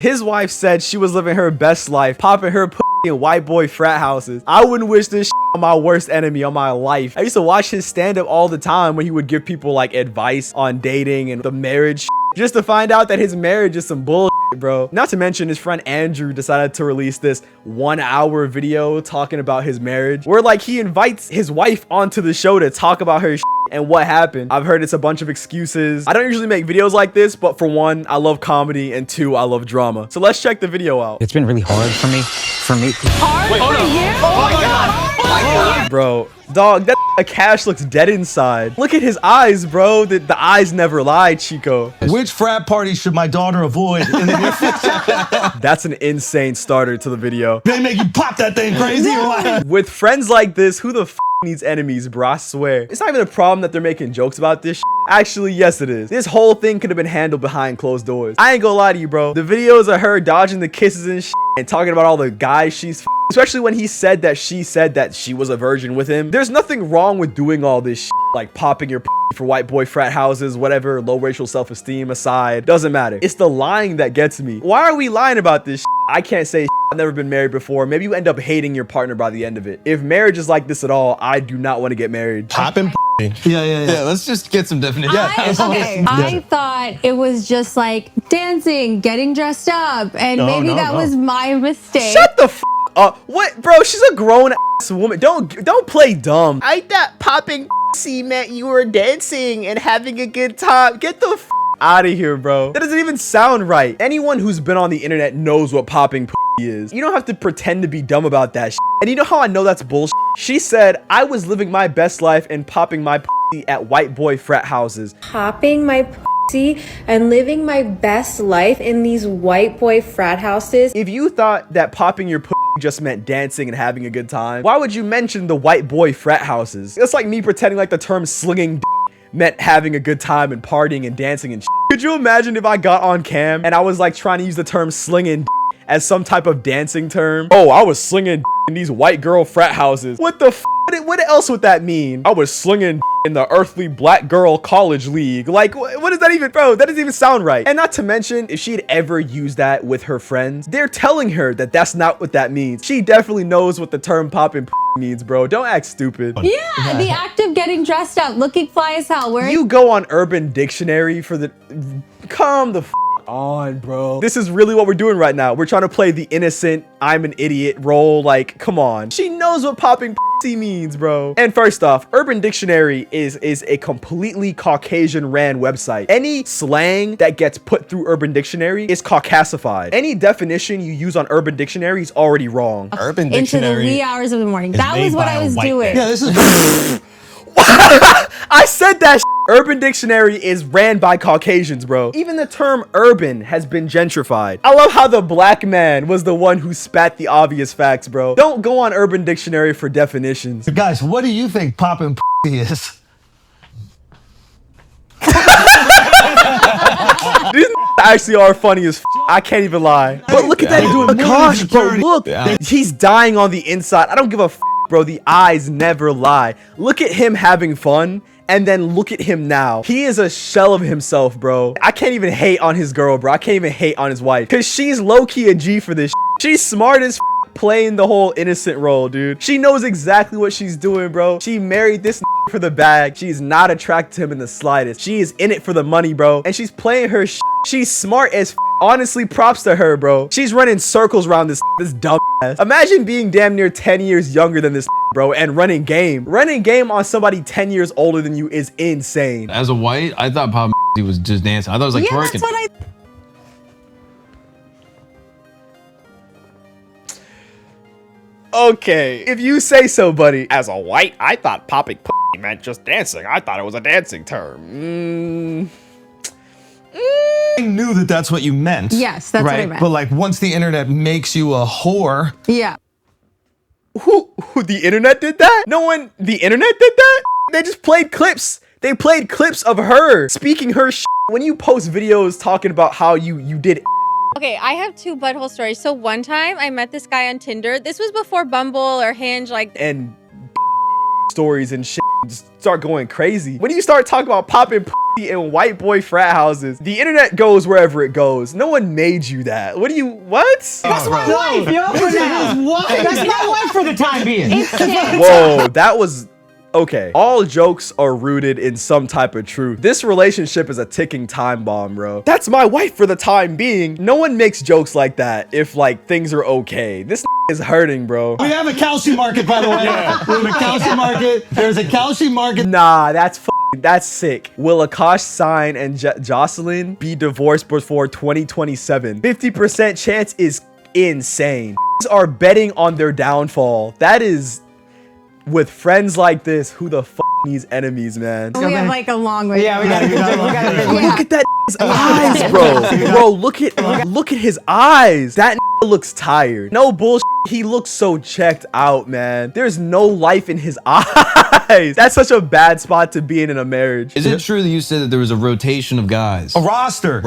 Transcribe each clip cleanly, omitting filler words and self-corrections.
His wife said she was living her best life, popping her in white boy frat houses. I wouldn't wish this on my worst enemy on my life. I used to watch his stand-up all the time when he would give people like advice on dating and the marriage just to find out that his marriage is some bullshit, bro. Not to mention his friend Andrew decided to release this 1-hour video talking about his marriage where like he invites his wife onto the show to talk about her and what happened. I've heard it's a bunch of excuses. I don't usually make videos like this, but for one, I love comedy, and two, I love drama. So let's check the video out. It's been really hard for me. Hard Wait, for you? Oh my god. Oh my god. Bro, dog, that Akaash looks dead inside. Look at his eyes, bro. The eyes never lie, Chico. Which frat party should my daughter avoid in the near future? That's an insane starter to the video. They make you pop that thing crazy or what? With friends like this, who the f needs enemies, bro? I swear. It's not even a problem that they're making jokes about this. Actually, yes, it is. This whole thing could have been handled behind closed doors. I ain't gonna lie to you, bro. The videos of her dodging the kisses and and talking about all the guys she's especially when he said that she was a virgin with him. There's nothing wrong with doing all this like popping your for white boy frat houses, whatever, low racial self-esteem aside, doesn't matter. It's the lying that gets me. Why are we lying about this? I can't say I've never been married before. Maybe you end up hating your partner by the end of it. If marriage is like this at all, I do not want to get married. Popping. Yeah. Let's just get some definition. I thought it was just like dancing, getting dressed up, and maybe that was my mistake. Shut the f up. What, bro? She's a grown ass woman. Don't play dumb. I thought popping meant you were dancing and having a good time. Get the f out of here, bro. That doesn't even sound right. Anyone who's been on the internet knows what popping is. You don't have to pretend to be dumb about that shit. And you know how I know that's bullshit? She said, I was living my best life and popping my at white boy frat houses. Popping my and living my best life in these white boy frat houses. If you thought that popping your just meant dancing and having a good time, why would you mention the white boy frat houses? It's like me pretending like the term slinging meant having a good time and partying and dancing and shit. Could you imagine if I got on cam and I was like trying to use the term slinging as some type of dancing term? Oh, I was slinging in these white girl frat houses. What the f? What else would that mean? I was slinging in the earthly black girl college league. Like, what is that even, bro? That doesn't even sound right. And not to mention, if she'd ever used that with her friends, they're telling her that that's not what that means. She definitely knows what the term popping means, bro. Don't act stupid. Yeah, the act of getting dressed up, looking fly as hell. Where you go on Urban Dictionary for the... Come the f on, bro. This is really what we're doing right now. We're trying to play the innocent, I'm an idiot role. Like, come on. She knows what popping means, bro. And first off, Urban Dictionary is a completely Caucasian ran website. Any slang that gets put through Urban Dictionary is Caucasified. Any definition you use on Urban Dictionary is already wrong. Urban Dictionary into the wee hours of the morning. That was what I was doing. Yeah, this is I said that Urban Dictionary is ran by Caucasians, bro. Even the term urban has been gentrified. I love how the black man was the one who spat the obvious facts, bro. Don't go on Urban Dictionary for definitions. Guys, what do you think popping is? These actually are funny as I can't even lie. But look at that doing Akaash, bro. Look, he's dying on the inside. I don't give a bro. The eyes never lie. Look at him having fun. And then look at him now. He is a shell of himself, bro. I can't even hate on his girl, bro. I can't even hate on his wife. Because she's low-key a G for this. She's smart as playing the whole innocent role, dude. She knows exactly what she's doing, bro. She married this for the bag. She's not attracted to him in the slightest. She is in it for the money, bro. And she's playing her She's smart as honestly, props to her, bro. She's running circles around this dumb ass. Imagine being damn near 10 years younger than this bro and running game. Running game on somebody 10 years older than you is insane. As a white, I thought Pop was just dancing. I thought it was like twerking. That's what I... Okay, if you say so, buddy. As a white, I thought popping meant just dancing. I thought it was a dancing term. I knew that that's what you meant. Yes, that's what I meant. But like once the internet makes you a whore. Yeah. Who the internet did that? No one, the internet did that? They just played clips. They played clips of her speaking her when you post videos talking about how you did. Okay, I have two butthole stories. So one time I met this guy on Tinder. This was before Bumble or Hinge, like. And stories and just start going crazy. When you start talking about popping in white boy frat houses. The internet goes wherever it goes. No one made you that. What? That's my wife, yo. That's my wife for the time being. Whoa, that was... Okay, all jokes are rooted in some type of truth. This relationship is a ticking time bomb, bro. That's my wife for the time being. No one makes jokes like that if, like, things are okay. This is hurting, bro. We have a Kalshi market, by the way. We have a Kalshi market. There's a Kalshi market. Nah, that's sick. Will Akaash Singh and Jocelyn be divorced before 2027? 50% chance is insane. Are betting on their downfall. That is... With friends like this, who the needs enemies, man? We have like a long way. Yeah, we gotta Look at that eyes, bro. Bro, look at his eyes. That looks tired. No bullshit. He looks so checked out, man. There's no life in his eyes. That's such a bad spot to be in a marriage. Is it true that you said that there was a rotation of guys? A roster.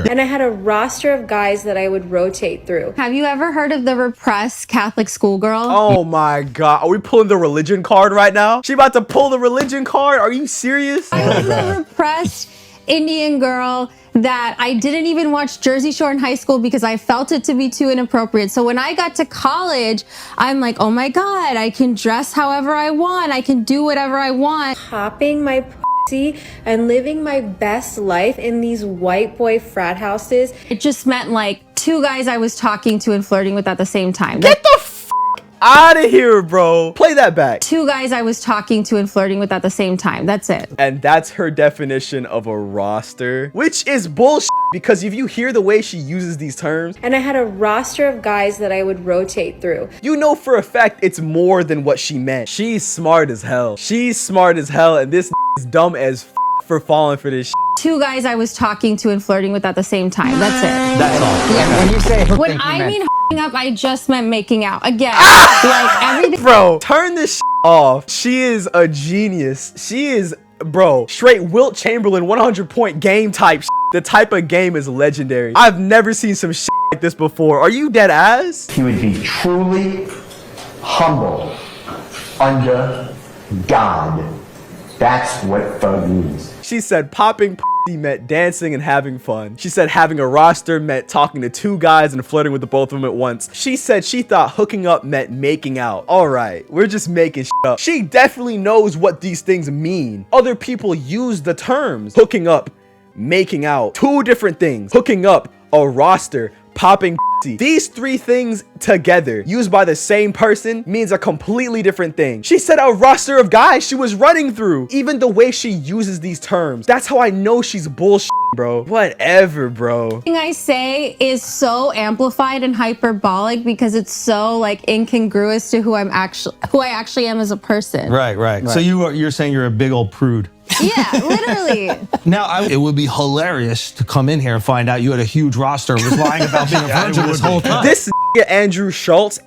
And I had a roster of guys that I would rotate through. Have you ever heard of the repressed Catholic schoolgirl? Oh my God. Are we pulling the religion card right now? She about to pull the religion card? Are you serious? I was the repressed Indian girl that I didn't even watch Jersey Shore in high school because I felt it to be too inappropriate. So when I got to college, I'm like, oh my God, I can dress however I want. I can do whatever I want. Popping my pussy and living my best life in these white boy frat houses. It just meant like 2 guys I was talking to and flirting with at the same time. Get the out of here, bro. Play that back. 2 guys I was talking to and flirting with at the same time. That's it. And that's her definition of a roster, which is bullshit because if you hear the way she uses these terms. And I had a roster of guys that I would rotate through. You know for a fact it's more than what she meant. She's smart as hell. She's smart as hell and this is dumb as for falling for this shit. 2 guys I was talking to and flirting with at the same time. That's it. That's all. Yeah. When you say when I mean up, I just meant making out. Again, like everything. Bro, turn this shit off. She is a genius. She is, bro, straight Wilt Chamberlain 100-point game type shit. The type of game is legendary. I've never seen some shit like this before. Are you dead ass? He would be truly humble under God. That's what thug means. She said popping meant dancing and having fun. She said having a roster meant talking to 2 guys and flirting with the both of them at once. She said she thought hooking up meant making out. All right, we're just making shit up. She definitely knows what these things mean. Other people use the terms hooking up, making out. 2 different things. Hooking up, a roster, popping. These 3 things together used by the same person means a completely different thing. She said a roster of guys she was running through. Even the way she uses these terms, that's how I know she's bullshit, bro. Whatever, bro. Everything I say is so amplified and hyperbolic because it's so like incongruous to who I actually am as a person. Right. So you're saying you're a big old prude. Yeah, literally. Now, it would be hilarious to come in here and find out you had a huge roster and was lying about being a virgin this whole time. This Andrew Schultz,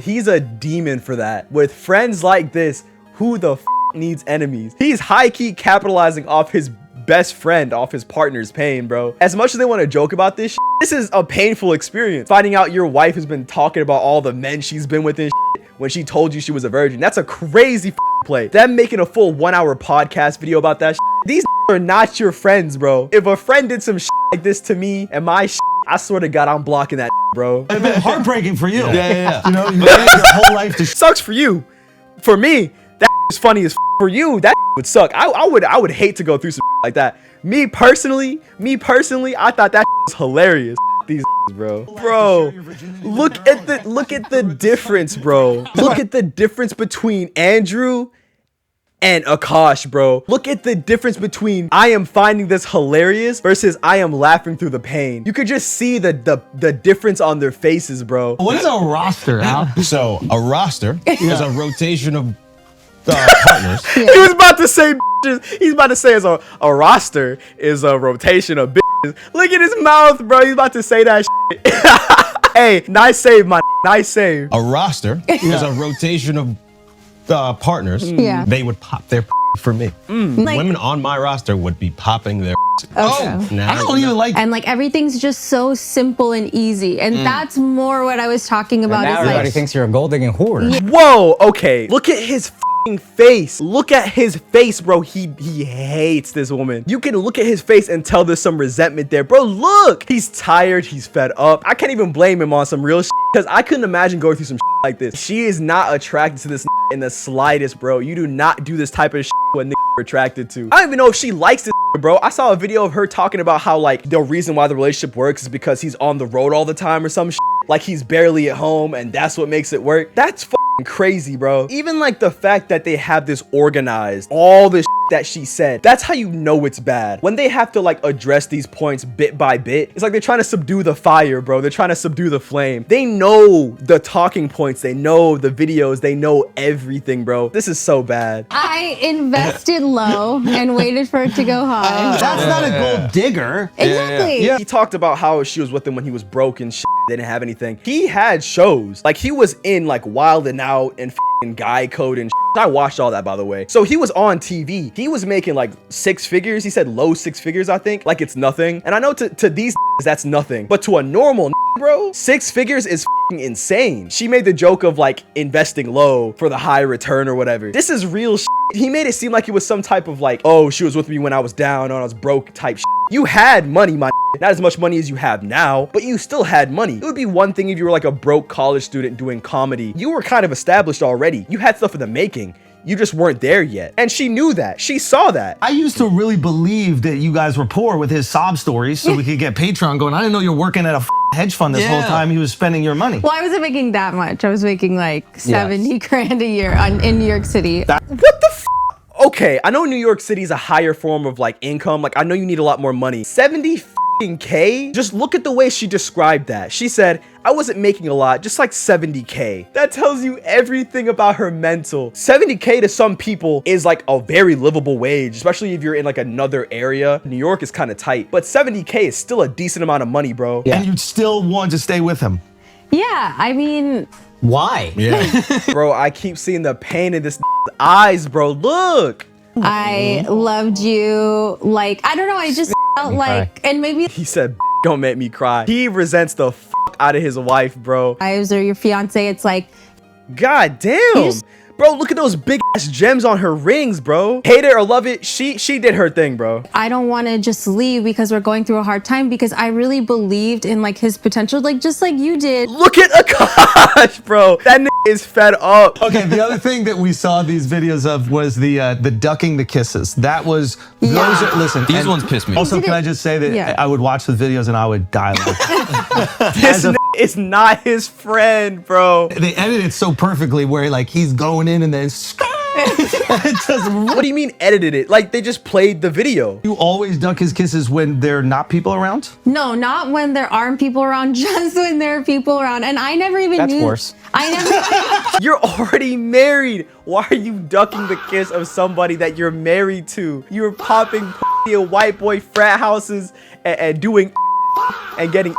he's a demon for that. With friends like this, who the needs enemies? He's high-key capitalizing off his best friend, off his partner's pain, bro. As much as they want to joke about this is a painful experience. Finding out your wife has been talking about all the men she's been with and when she told you she was a virgin. That's a crazy play. Them making a full 1-hour podcast video about that These are not your friends, bro. If a friend did some like this to me and my I swear to God, I'm blocking that bro. It'd been heartbreaking for you. Yeah. You know, you made your whole life to sucks for you. For me, that is funny as for you. That would suck. I would hate to go through some like that. Me personally, I thought that was hilarious. These bro, look at the difference, bro. Look at the difference between Andrew and Akaash, bro. Look at the difference between I am finding this hilarious versus I am laughing through the pain. You could just see the difference on their faces, bro. What is a roster, Al? So a roster is a rotation of partners. He was about to say he's about to say as a roster is a rotation of bitches. Look at his mouth, bro. He's about to say that shit. Hey, nice save, my nice save. A roster is a rotation of partners. Yeah. They would pop their for me. Like, women on my roster would be popping their I don't even like. And like everything's just so simple and easy, and that's more what I was talking about. Now is everybody like thinks you're a gold digging whore. Whoa, okay. Look at his face. Look at his face, bro. He hates this woman. You can look at his face and tell there's some resentment there, bro. Look, he's tired, he's fed up. I can't even blame him on some real shit, because I couldn't imagine going through some shit like this. She is not attracted to this in the slightest, bro. You do not do this type of shit when you're attracted to. I don't even know if she likes this, bro. I saw a video of her talking about how like the reason why the relationship works is because he's on the road all the time or some shit. Like he's barely at home and that's what makes it work. That's crazy, bro. Even like the fact that they have this organized, all this that she said, that's how you know it's bad. When they have to like address these points bit by bit, it's like they're trying to subdue the fire, bro. They're trying to subdue the flame. They know the talking points, they know the videos, they know everything, bro. This is so bad. I invested low and waited for it to go high. That's not a gold digger. Exactly. He talked about how she was with him when he was broke and shit. They didn't have anything. He had shows. Like he was in like Wild and Out and Guy Code and shit. I watched all that, by the way. So he was on TV. He was making like 6 figures. He said low 6 figures, I think. Like it's nothing. And I know to these that's nothing. But to a normal bro, 6 figures is insane. She made the joke of like investing low for the high return or whatever. This is real shit. He made it seem like it was some type of like, oh, she was with me when I was down or I was broke type shit. You had money, my not as much money as you have now, but you still had money. It would be one thing if you were like a broke college student doing comedy. You were kind of established already. You had stuff in the making. You just weren't there yet. And she knew that. She saw that. I used to really believe that you guys were poor with his sob stories so we could get Patreon going. I didn't know you're working at a hedge fund this whole time he was spending your money. Well, I wasn't making that much. I was making like 70 grand a year in New York City. What the Okay, I know New York City is a higher form of like income. Like I know you need a lot more money. 70K? Just look at the way she described that. She said, I wasn't making a lot, just like 70K. That tells you everything about her mental. 70K to some people is like a very livable wage, especially if you're in like another area. New York is kind of tight, but 70K is still a decent amount of money, bro. And you'd still want to stay with him. Yeah, I mean, why? Yeah. Bro, I keep seeing the pain in this eyes, bro. Look. I loved you. Like, I don't know. I just felt like, and maybe He said, don't make me cry. He resents the out of his wife, bro. wives or your fiance, it's like, God damn. Bro, look at those big ass gems on her rings, bro. Hate it or love it, she did her thing, bro. I don't want to just leave because we're going through a hard time, because I really believed in like his potential, like just like you did. Look at Akaash, bro. That is fed up. Okay, the other thing that we saw these videos of was the ducking the kisses. That was those are, listen, These ones piss me. Also, can I just say that I would watch the videos and I would die laughing. This is not his friend, bro. They edited it so perfectly where like he's going in and then What do you mean edited it? Like they just played the video. You always duck his kisses when there are not people around? No, not when there aren't people around, just when there are people around. And I never even knew. worse. I never. You're already married. Why are you ducking the kiss of somebody that you're married to? You're popping pussy in white boy frat houses and doing and getting,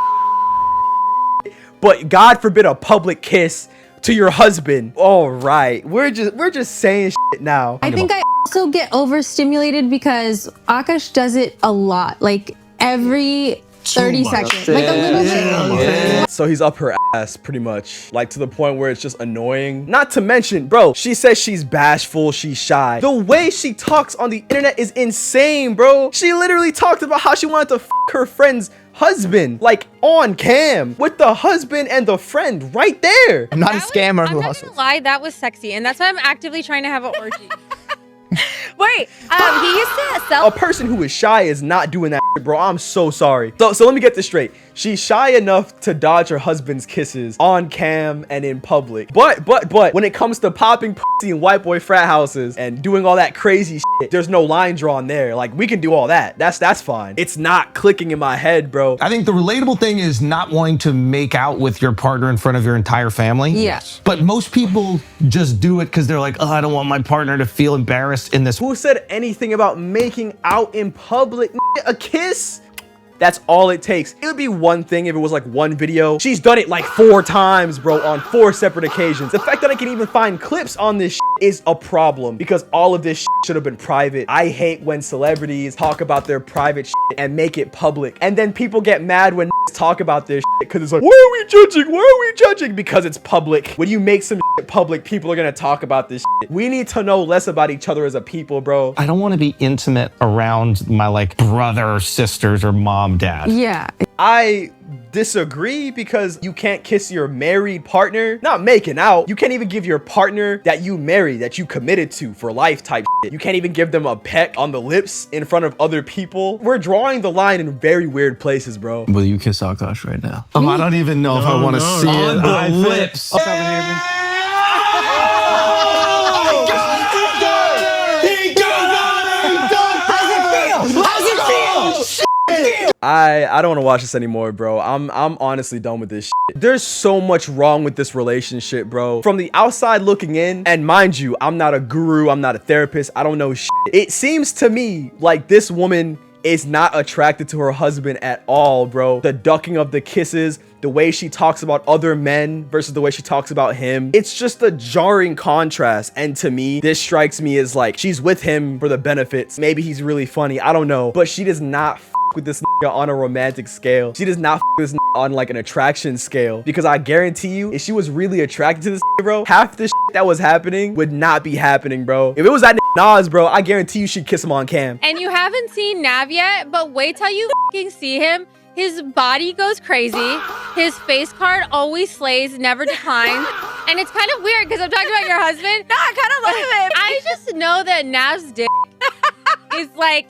but God forbid a public kiss to your husband. All right, we're just saying shit now. I think I also get overstimulated because Akaash does it a lot, like every 30 seconds, like a little bit. So he's up her ass pretty much, like to the point where it's just annoying. Not to mention, bro, she says she's bashful, she's shy. The way she talks on the internet is insane, bro. She literally talked about how she wanted to f her friend's husband, like on cam, with the husband and the friend right there. I'm not a scammer who I'm not hustles. gonna lie, that was sexy, and that's why I'm actively trying to have an orgy. Wait, he used to sell. A person who is shy is not doing that shit, bro. I'm so sorry. So let me get this straight. She's shy enough to dodge her husband's kisses on cam and in public. But when it comes to popping pussy in white boy frat houses and doing all that crazy shit, there's no line drawn there. Like we can do all that. That's fine. It's not clicking in my head, bro. I think the relatable thing is not wanting to make out with your partner in front of your entire family. Yes. But most people just do it because they're like, oh, I don't want my partner to feel embarrassed in this. Who said anything about making out in public? A kiss? That's all it takes. It would be one thing if it was like one video. She's done it like 4 times, bro, on 4 separate occasions. The fact that I can even find clips on this shit is a problem because all of this should have been private. I hate when celebrities talk about their private and make it public. And then people get mad when talk about this because it's like, why are we judging? Why are we judging? Because it's public. When you make some public, people are gonna talk about this. We need to know less about each other as a people, bro. I don't want to be intimate around my like brother, sisters, or mom, dad. Yeah. I disagree because you can't kiss your married partner, not making out. You can't even give your partner that you married, that you committed to for life type shit. You can't even give them a peck on the lips in front of other people. We're drawing the line in very weird places, bro. Will you kiss Akaash right now? Oh, I don't even know if I want to see it. On the lips. I don't want to watch this anymore, bro. I'm honestly done with this shit. There's so much wrong with this relationship, bro. From the outside looking in, and mind you, I'm not a guru, I'm not a therapist, I don't know shit. It seems to me like this woman is not attracted to her husband at all, bro. The ducking of the kisses, the way she talks about other men versus the way she talks about him. It's just a jarring contrast. And to me, this strikes me as like, she's with him for the benefits. Maybe he's really funny, I don't know. But she does not with this nigga on a romantic scale. She does not with this nigga on like an attraction scale. Because I guarantee you, if she was really attracted to this nigga, bro, half the shit that was happening would not be happening, bro. If it was that nigga Nas, bro, I guarantee you she'd kiss him on cam. And you haven't seen Nav yet, but wait till you fucking see him. His body goes crazy. His face card always slays, never declines. And it's kind of weird because I'm talking about your husband. No, I kind of love him. I just know that Nav's dick is like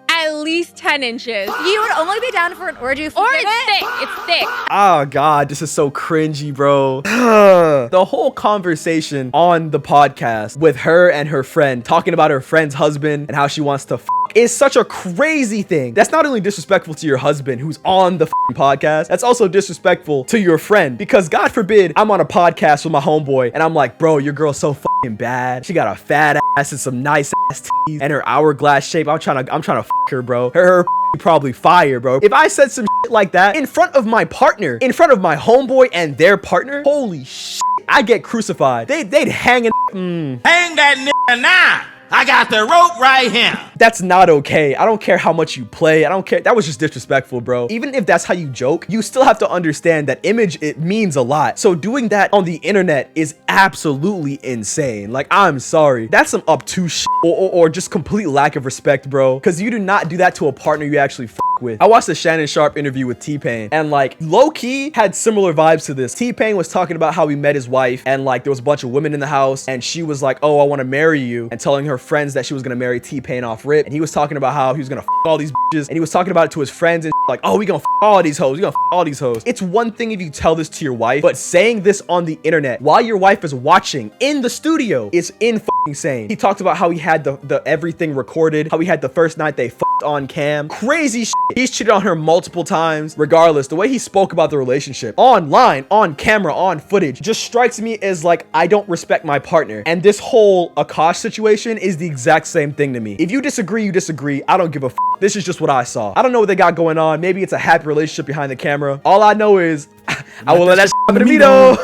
at least 10 inches. You would only be down for an orgy if we did it's thick. It's thick. Oh God, this is so cringy, bro. The whole conversation on the podcast with her and her friend talking about her friend's husband and how she wants to is such a crazy thing. That's not only disrespectful to your husband who's on the podcast, that's also disrespectful to your friend because God forbid I'm on a podcast with my homeboy and I'm like, bro, your girl's so bad. She got a fat ass and some nice ass titties and her hourglass shape. I'm trying to her, bro. Her probably fire, bro. If I said some shit like that in front of my partner, in front of my homeboy and their partner, holy shit, I get crucified. They'd hang Hang that nigga now. I got the rope right here. That's not okay. I don't care how much you play. I don't care. That was just disrespectful, bro. Even if that's how you joke, you still have to understand that image, it means a lot. So doing that on the internet is absolutely insane. Like, I'm sorry. That's some obtuse shit or just complete lack of respect, bro. Because you do not do that to a partner you actually with. I watched the Shannon Sharp interview with T-Pain and like low-key had similar vibes to this. T-Pain was talking about how he met his wife and like there was a bunch of women in the house and she was like, oh, I want to marry you, and telling her friends that she was gonna marry T-Pain off rip. And he was talking about how he was gonna all these bitches, and he was talking about it to his friends and like, oh, we gonna all these hoes, we gonna all these hoes. It's one thing if you tell this to your wife, but saying this on the internet while your wife is watching in the studio is insane. He talked about how he had the everything recorded, how he had the first night they on cam. Crazy shit. He's cheated on her multiple times. Regardless, the way he spoke about the relationship online, on camera, on footage, just strikes me as like, I don't respect my partner. And this whole Akaash situation is the exact same thing to me. If you disagree, you disagree. I don't give a f. This is just what I saw. I don't know what they got going on. Maybe it's a happy relationship behind the camera. All I know is I will let that happen to me though.